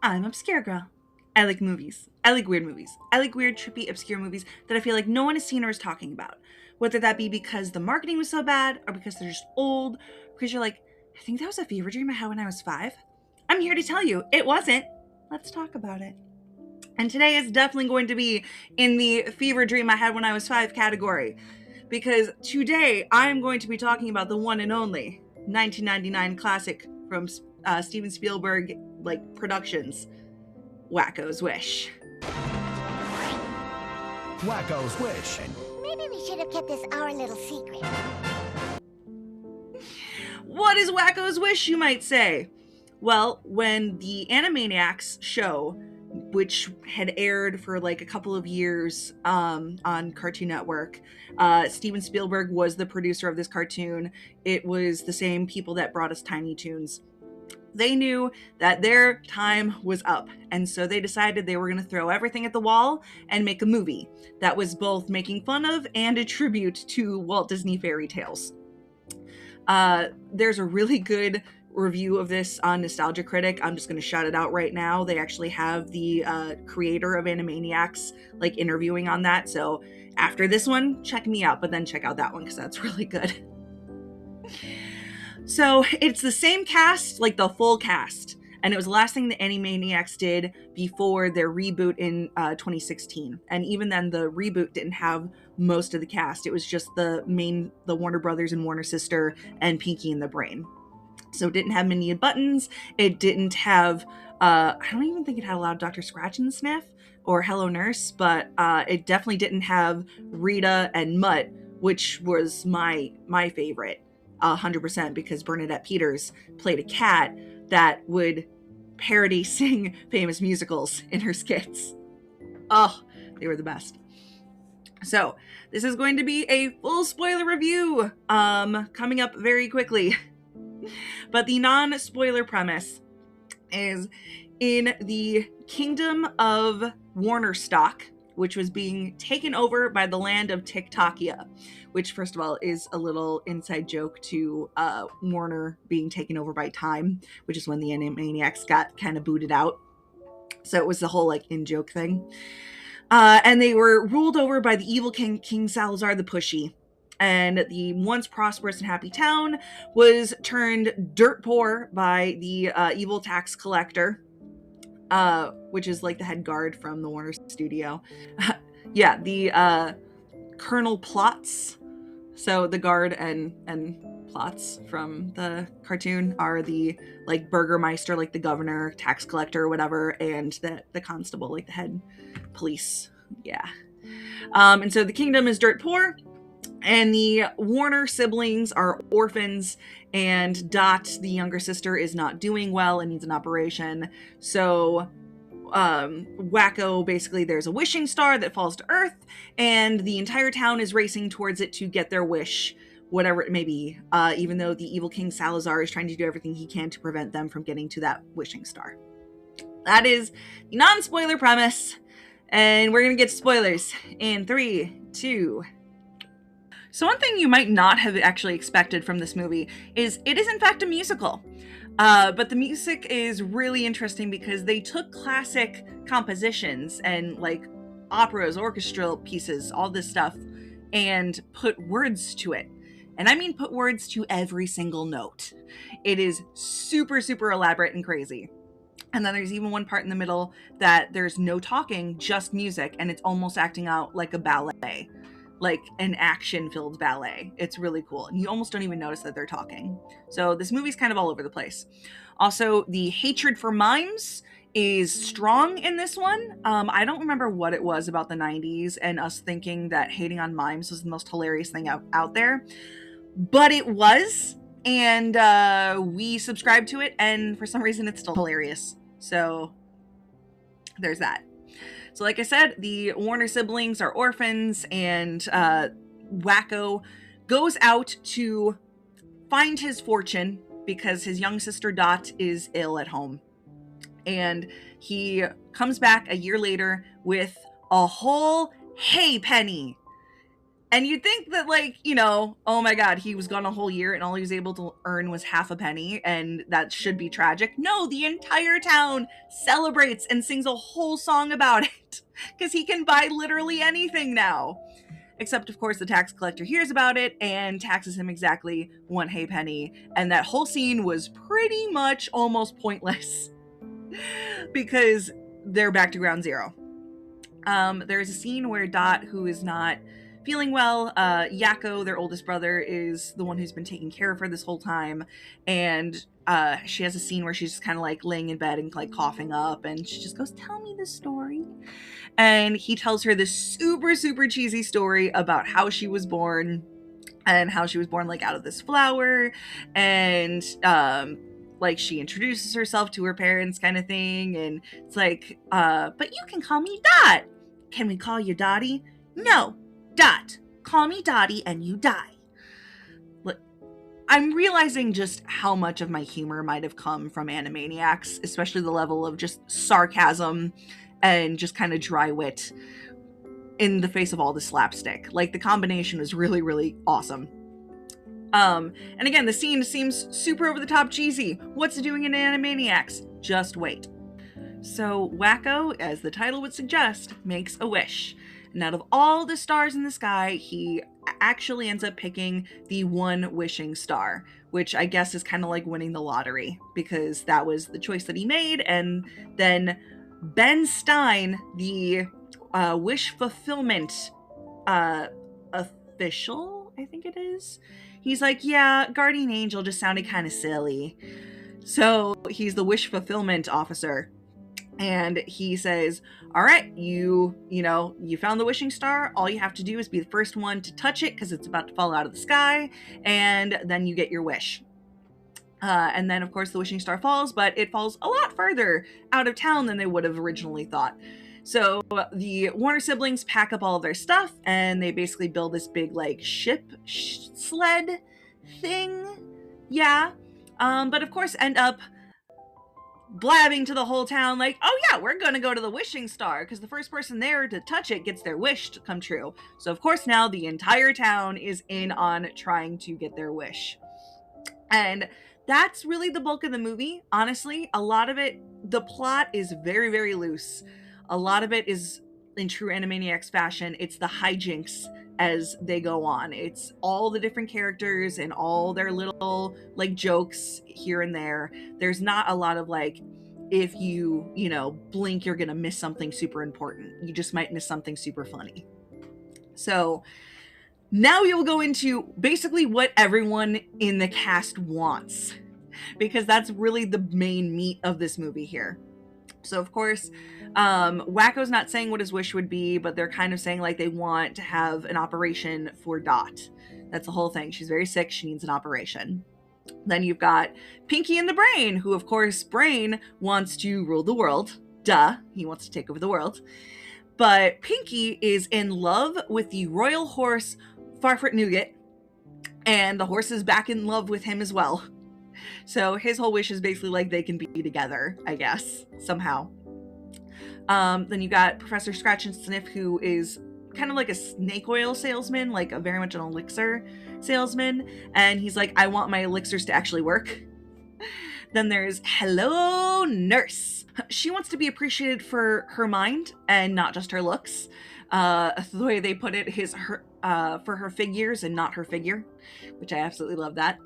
I'm obscure girl. I like movies. I like weird movies. I like weird, trippy, obscure movies that I feel like no one has seen or is talking about. Whether that be because the marketing was so bad, or because they're just old, because you're like, I think that was a fever dream I had when I was 5. I'm here to tell you, it wasn't. Let's talk about it. And today is definitely going to be in the fever dream I had when I was 5 category. Because today I'm going to be talking about the one and only 1999 classic from Steven Spielberg productions, Wakko's Wish. Wakko's Wish. Maybe we should have kept this our little secret. What is Wakko's Wish, you might say? Well, when the Animaniacs show, which had aired for like a couple of years on Cartoon Network, Steven Spielberg was the producer of this cartoon. It was the same people that brought us Tiny Toons. They knew that their time was up, and so they decided they were going to throw everything at the wall and make a movie that was both making fun of and a tribute to Walt Disney fairy tales. There's a really good review of this on Nostalgia Critic. I'm just going to shout it out right now. They actually have the creator of Animaniacs interviewing on that. So after this one, check me out, but then check out that one because that's really good. So it's the same cast, like the full cast. And it was the last thing the Animaniacs did before their reboot in 2016. And even then, the reboot didn't have most of the cast. It was just the Warner Brothers and Warner Sister and Pinky and the Brain. So it didn't have Minnie and Buttons. It didn't have, I don't even think it had a lot of Dr. Scratch and Sniff or Hello Nurse, but it definitely didn't have Rita and Mutt, which was my favorite, 100%, because Bernadette Peters played a cat that would parody sing famous musicals in her skits. Oh, they were the best. So this is going to be a full spoiler review coming up very quickly. But the non-spoiler premise is in the kingdom of Warnerstock, which was being taken over by the land of TikTokia, which first of all is a little inside joke to Warner being taken over by Time, which is when the Animaniacs got kind of booted out. So it was the whole in-joke thing. And they were ruled over by the evil King Salazar the Pushy. And the once prosperous and happy town was turned dirt poor by the evil tax collector, which is like the head guard from the Warner studio. Yeah, the Colonel Plots. So the guard and Plots from the cartoon are the Burgermeister, the governor, tax collector, or whatever, and the constable, the head police. Yeah. And so the kingdom is dirt poor. And the Warner siblings are orphans, and Dot, the younger sister, is not doing well and needs an operation. So Wakko, basically there's a wishing star that falls to Earth, and the entire town is racing towards it to get their wish, whatever it may be, even though the evil King Salazar is trying to do everything he can to prevent them from getting to that wishing star. That is the non-spoiler premise, and we're going to get to spoilers in 3, 2, So one thing you might not have actually expected from this movie is it is in fact a musical. But the music is really interesting because they took classic compositions and operas, orchestral pieces, all this stuff, and put words to it. And I mean put words to every single note. It is super, super elaborate and crazy. And then there's even one part in the middle that there's no talking, just music, and it's almost acting out like a ballet. Like an action-filled ballet. It's really cool. And you almost don't even notice that they're talking. So this movie's kind of all over the place. Also, the hatred for mimes is strong in this one. I don't remember what it was about the 90s and us thinking that hating on mimes was the most hilarious thing out there. But it was. And we subscribed to it. And for some reason, it's still hilarious. So there's that. So like I said, the Warner siblings are orphans, and Wakko goes out to find his fortune because his young sister Dot is ill at home. And he comes back a year later with a whole hay penny. And you'd think that, like, you know, oh my god, he was gone a whole year and all he was able to earn was half a penny, and that should be tragic. No, the entire town celebrates and sings a whole song about it because he can buy literally anything now. Except, of course, the tax collector hears about it and taxes him exactly one halfpenny. And that whole scene was pretty much almost pointless because they're back to ground zero. There's a scene where Dot, who is not feeling well, Yakko, their oldest brother, is the one who's been taking care of her this whole time. And she has a scene where she's just kind of like laying in bed and like coughing up. And she just goes, "Tell me the story." And he tells her this super, super cheesy story about how she was born and how she was born like out of this flower. And like she introduces herself to her parents kind of thing. And it's like, but you can call me Dot. Can we call you Dottie? No, Dot. Call me Dottie and you die. I'm realizing just how much of my humor might have come from Animaniacs, especially the level of just sarcasm and just kind of dry wit in the face of all the slapstick. Like, the combination is really, really awesome. And again, the scene seems super over the top cheesy. What's it doing in Animaniacs? Just wait. So Wakko, as the title would suggest, makes a wish. And out of all the stars in the sky, he actually ends up picking the one wishing star, which I guess is kind of like winning the lottery, because that was the choice that he made. And then Ben Stein, the wish fulfillment official, I think it is, he's like, yeah, guardian angel just sounded kind of silly. So he's the wish fulfillment officer. And he says, all right, you found the wishing star. All you have to do is be the first one to touch it because it's about to fall out of the sky. And then you get your wish. And then, of course, the wishing star falls, but it falls a lot further out of town than they would have originally thought. So the Warner siblings pack up all of their stuff and they basically build this big, like, ship sled thing. Yeah. But of course end up blabbing to the whole town like, oh yeah, we're gonna go to the wishing star because the first person there to touch it gets their wish to come true. So of course now the entire town is in on trying to get their wish. And that's really the bulk of the movie. Honestly, a lot of it, the plot is very, very loose. A lot of it is in true Animaniacs fashion. It's the hijinks as they go on. It's all the different characters and all their little like jokes here and there. There's not a lot of like, if you blink, you're gonna miss something super important. You just might miss something super funny. So now we will go into basically what everyone in the cast wants, because that's really the main meat of this movie here. So of course, Wakko's not saying what his wish would be, but they're kind of saying like they want to have an operation for Dot. That's the whole thing. She's very sick. She needs an operation. Then you've got Pinky and the Brain, who of course Brain wants to rule the world. Duh, he wants to take over the world. But Pinky is in love with the royal horse Farfret Nougat, and the horse is back in love with him as well. So his whole wish is basically like they can be together, I guess, somehow. Then you got Professor Scratch and Sniff, who is kind of like a snake oil salesman, like a very much an elixir salesman. And he's like, I want my elixirs to actually work. Then there's Hello Nurse. She wants to be appreciated for her mind and not just her looks. The way they put it is for her figures and not her figure, which I absolutely love that.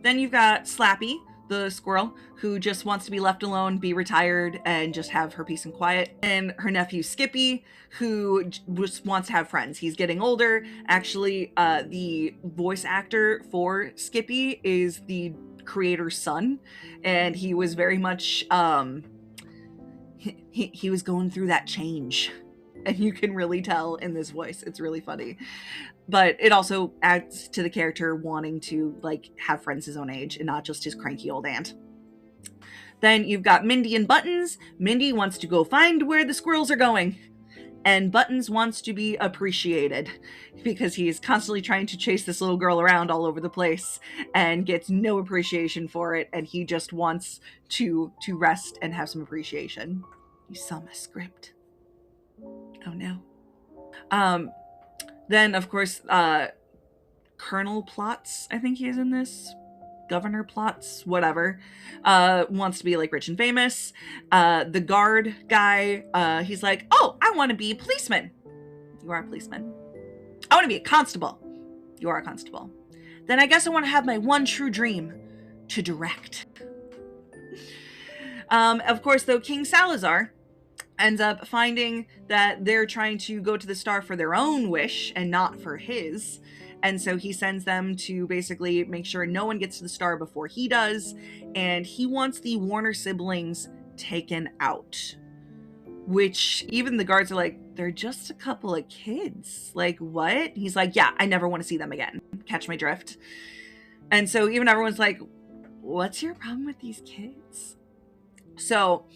Then you've got Slappy, the squirrel, who just wants to be left alone, be retired, and just have her peace and quiet. And her nephew Skippy, who just wants to have friends. He's getting older. Actually, the voice actor for Skippy is the creator's son, and he was very much he was going through that change, and you can really tell in this voice. It's really funny. But it also adds to the character wanting to like have friends his own age and not just his cranky old aunt. Then you've got Mindy and Buttons. Mindy wants to go find where the squirrels are going, and Buttons wants to be appreciated because he is constantly trying to chase this little girl around all over the place and gets no appreciation for it, and he just wants to rest and have some appreciation. You saw my script. Oh no. Then, of course, Colonel Plots, I think he is in this. Governor Plots, whatever, wants to be like rich and famous. The guard guy, he's like, oh, I want to be a policeman. You are a policeman. I want to be a constable. You are a constable. Then I guess I want to have my one true dream, to direct. Of course, though, King Salazar ends up finding that they're trying to go to the star for their own wish and not for his. And so he sends them to basically make sure no one gets to the star before he does. And he wants the Warner siblings taken out. Which even the guards are like, they're just a couple of kids. Like, what? He's like, yeah, I never want to see them again. Catch my drift. And so even everyone's like, what's your problem with these kids? So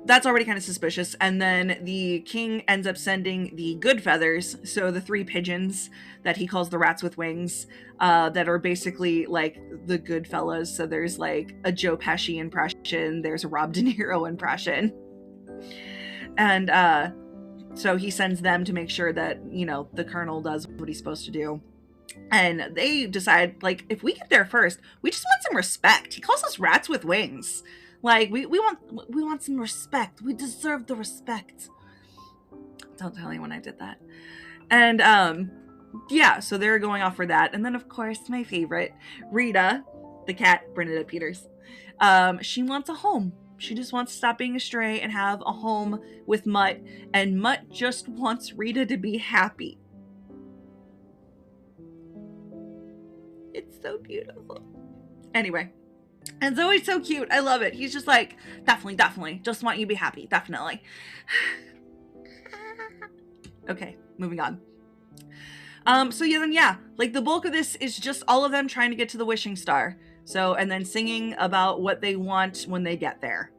that's already kind of suspicious. And then the king ends up sending the good feathers, so the 3 pigeons that he calls the rats with wings, that are basically like the good fellas. So there's like a Joe Pesci impression, there's a Rob De Niro impression. And so he sends them to make sure that, you know, the colonel does what he's supposed to do. And they decide, like, if we get there first, we just want some respect. He calls us rats with wings. Like, we want some respect. We deserve the respect. Don't tell anyone I did that. And yeah, so they're going off for that. And then, of course, my favorite, Rita, the cat, Bernadette Peters. She wants a home. She just wants to stop being a stray and have a home with Mutt. And Mutt just wants Rita to be happy. It's so beautiful. Anyway. And Zoe's so cute. I love it. He's just like, definitely. Just want you to be happy. Definitely. Okay, moving on. So yeah, like the bulk of this is just all of them trying to get to the wishing star. So, and then singing about what they want when they get there.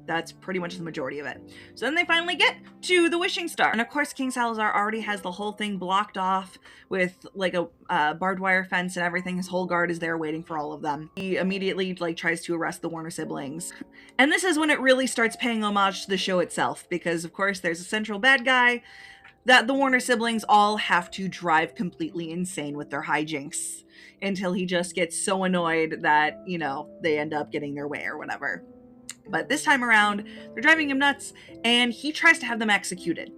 That's pretty much the majority of it. So then they finally get to the wishing star. And of course, King Salazar already has the whole thing blocked off with like a barbed wire fence and everything. His whole guard is there waiting for all of them. He immediately like tries to arrest the Warner siblings. And this is when it really starts paying homage to the show itself, because of course there's a central bad guy that the Warner siblings all have to drive completely insane with their hijinks until he just gets so annoyed that, you know, they end up getting their way or whatever. But this time around, they're driving him nuts, and he tries to have them executed.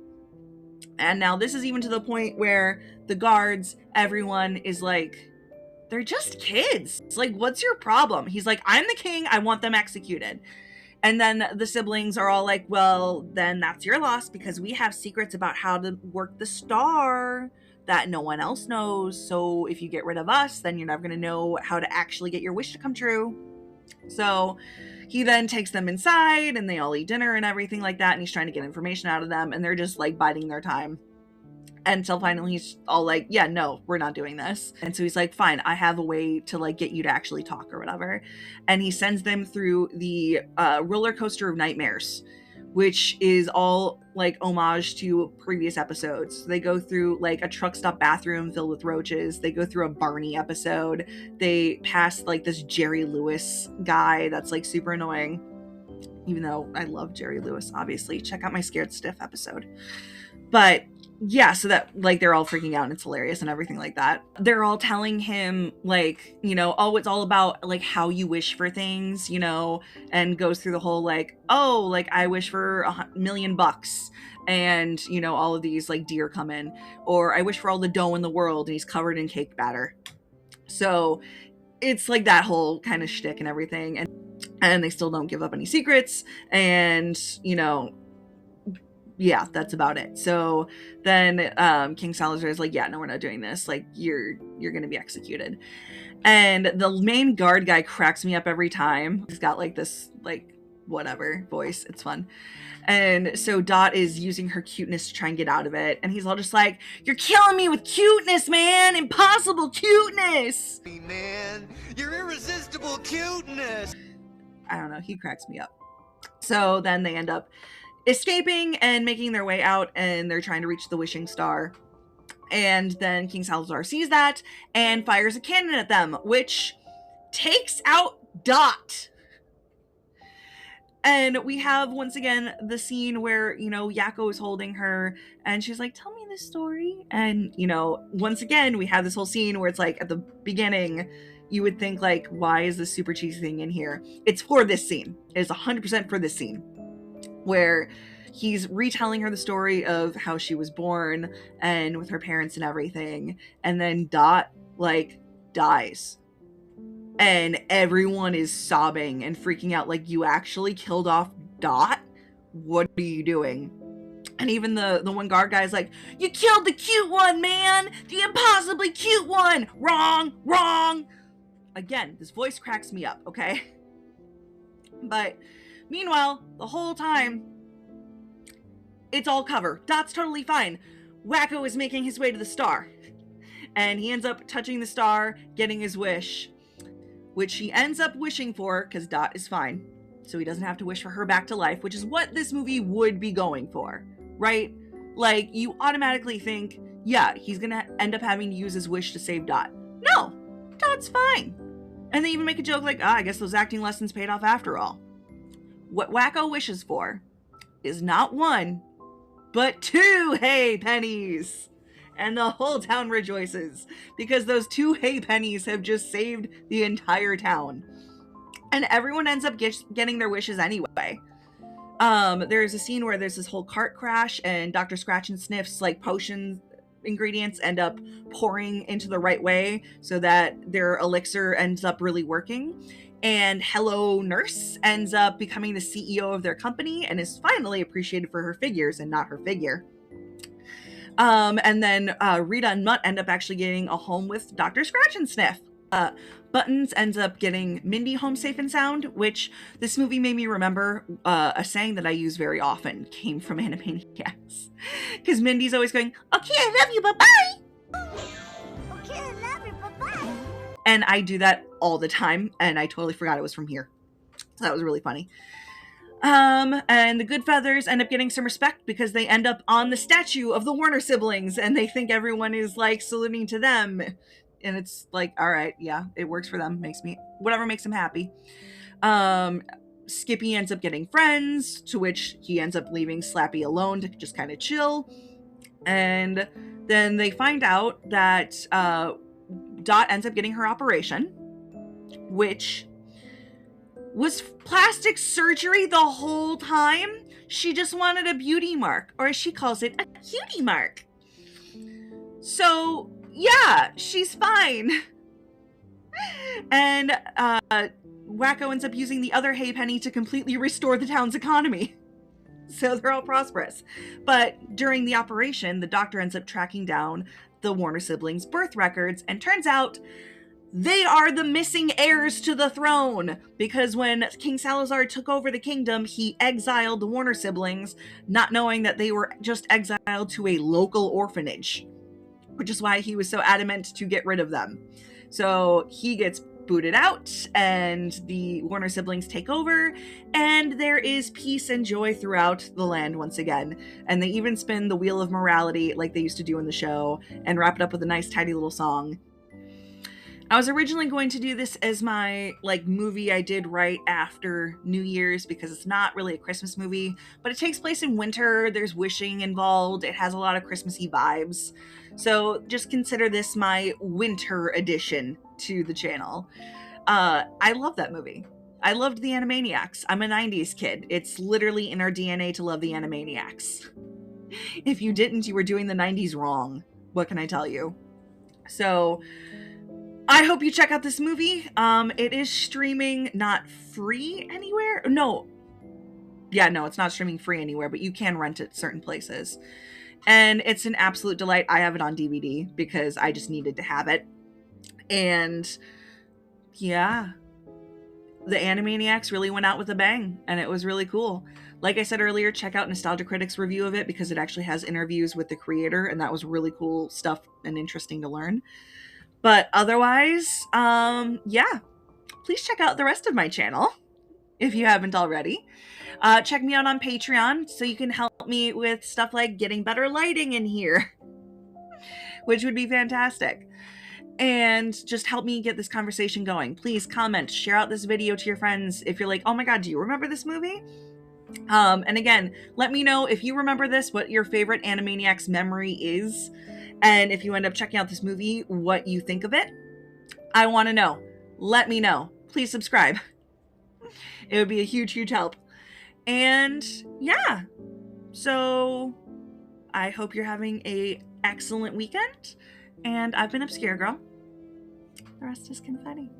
And now this is even to the point where the guards, everyone is like, they're just kids. It's like, what's your problem? He's like, I'm the king, I want them executed. And then the siblings are all like, well, then that's your loss, because we have secrets about how to work the star that no one else knows. So if you get rid of us, then you're never going to know how to actually get your wish to come true. So he then takes them inside and they all eat dinner and everything like that. And he's trying to get information out of them, and they're just like biding their time until finally he's all like, yeah, no, we're not doing this. And so he's like, fine, I have a way to like get you to actually talk or whatever. And he sends them through the roller coaster of nightmares, which is all like homage to previous episodes. They go through like a truck stop bathroom filled with roaches. They go through a Barney episode. They pass like this Jerry Lewis guy that's like super annoying. Even though I love Jerry Lewis, obviously. Check out my Scared Stiff episode. But yeah, so that like they're all freaking out and it's hilarious and everything like that. They're all telling him like, you know, oh, it's all about like how you wish for things, you know, and goes through the whole like, oh, like I wish for $1,000,000 and, you know, all of these like deer come in, or I wish for all the dough in the world and he's covered in cake batter. So it's like that whole kind of shtick and everything. And they still don't give up any secrets. And, you know, yeah, that's about it. So then King Salazar is like, yeah, no, we're not doing this. Like, you're going to be executed. And the main guard guy cracks me up every time. He's got like this, like, whatever voice. It's fun. And so Dot is using her cuteness to try and get out of it. And he's all just like, you're killing me with cuteness, man. Impossible cuteness. Man, your irresistible cuteness. I don't know. He cracks me up. So then they end up escaping and making their way out, and they're trying to reach the wishing star. And then King Salazar sees that and fires a cannon at them, which takes out Dot. And we have, once again, the scene where, Yakko is holding her and she's like, tell me this story. And, once again, we have this whole scene where it's like at the beginning, you would think like, why is this super cheesy thing in here? It's for this scene. It is 100% for this scene where he's retelling her the story of how she was born and with her parents and everything. And then Dot, like, dies. And everyone is sobbing and freaking out, like, you actually killed off Dot? What are you doing? And even the one guard guy's like, you killed the cute one, man! The impossibly cute one! Wrong! Again, this voice cracks me up, okay? But meanwhile, the whole time, it's all cover. Dot's totally fine. Wakko is making his way to the star. And he ends up touching the star, getting his wish, which he ends up wishing for because Dot is fine. So he doesn't have to wish for her back to life, which is what this movie would be going for, right? Like, you automatically think, yeah, he's going to end up having to use his wish to save Dot. No, Dot's fine. And they even make a joke like, I guess those acting lessons paid off after all. What Wakko wishes for is not one, but 2 hay pennies. And the whole town rejoices because those 2 hay pennies have just saved the entire town. And everyone ends up getting their wishes anyway. There's a scene where there's this whole cart crash and Dr. Scratch and Sniff's like potion ingredients end up pouring into the right way so that their elixir ends up really working. And Hello Nurse ends up becoming the CEO of their company and is finally appreciated for her figures and not her figure. And then Rita and Mutt end up actually getting a home with Dr. Scratch and Sniff. Buttons ends up getting Mindy home safe and sound, which this movie made me remember a saying that I use very often came from Animaniacs. Because Mindy's always going, okay, I love you, bye-bye! Okay, I love you, bye-bye! And I do that all the time, and I totally forgot it was from here. So that was really funny. And the Good Feathers end up getting some respect because they end up on the statue of the Warner siblings and they think everyone is like saluting to them. And it's like, all right, yeah, it works for them. Whatever makes them happy. Skippy ends up getting friends, to which he ends up leaving Slappy alone to just kind of chill. And then they find out that, Dot ends up getting her operation, which was plastic surgery the whole time. She just wanted a beauty mark, or as she calls it, a cutie mark. So, yeah, she's fine. And Wakko ends up using the other hay penny to completely restore the town's economy. So they're all prosperous. But during the operation, the doctor ends up tracking down the Warner siblings' birth records, and turns out they are the missing heirs to the throne, because when King Salazar took over the kingdom, he exiled the Warner siblings, not knowing that they were just exiled to a local orphanage, which is why he was so adamant to get rid of them. So he gets booted out, and the Warner siblings take over, and there is peace and joy throughout the land once again. And they even spin the Wheel of Morality like they used to do in the show, and wrap it up with a nice tidy little song. I was originally going to do this as my movie I did right after New Year's because it's not really a Christmas movie, but it takes place in winter. There's wishing involved. It has a lot of Christmassy vibes. So just consider this my winter edition to the channel. I love that movie. I loved the Animaniacs. I'm a 90s kid. It's literally in our DNA to love the Animaniacs. If you didn't, you were doing the 90s wrong. What can I tell you? So I hope you check out this movie. It is streaming not free anywhere. No, it's not streaming free anywhere, but you can rent it certain places. And it's an absolute delight. I have it on DVD because I just needed to have it. And yeah, the Animaniacs really went out with a bang, and it was really cool. Like I said earlier, check out Nostalgia Critic's review of it because it actually has interviews with the creator, and that was really cool stuff and interesting to learn. But otherwise, please check out the rest of my channel if you haven't already. Check me out on Patreon so you can help me with stuff like getting better lighting in here, which would be fantastic. and just help me get this conversation going. Please comment, share out this video to your friends if you're like, oh my god, do you remember this movie? And again, let me know if you remember this, what your favorite Animaniacs memory is, and if you end up checking out this movie, what you think of it. I want to know. Let me know. Please subscribe. It would be a huge, huge help. And yeah, so I hope you're having an excellent weekend. And I've been Obscure Girl. The rest is confetti.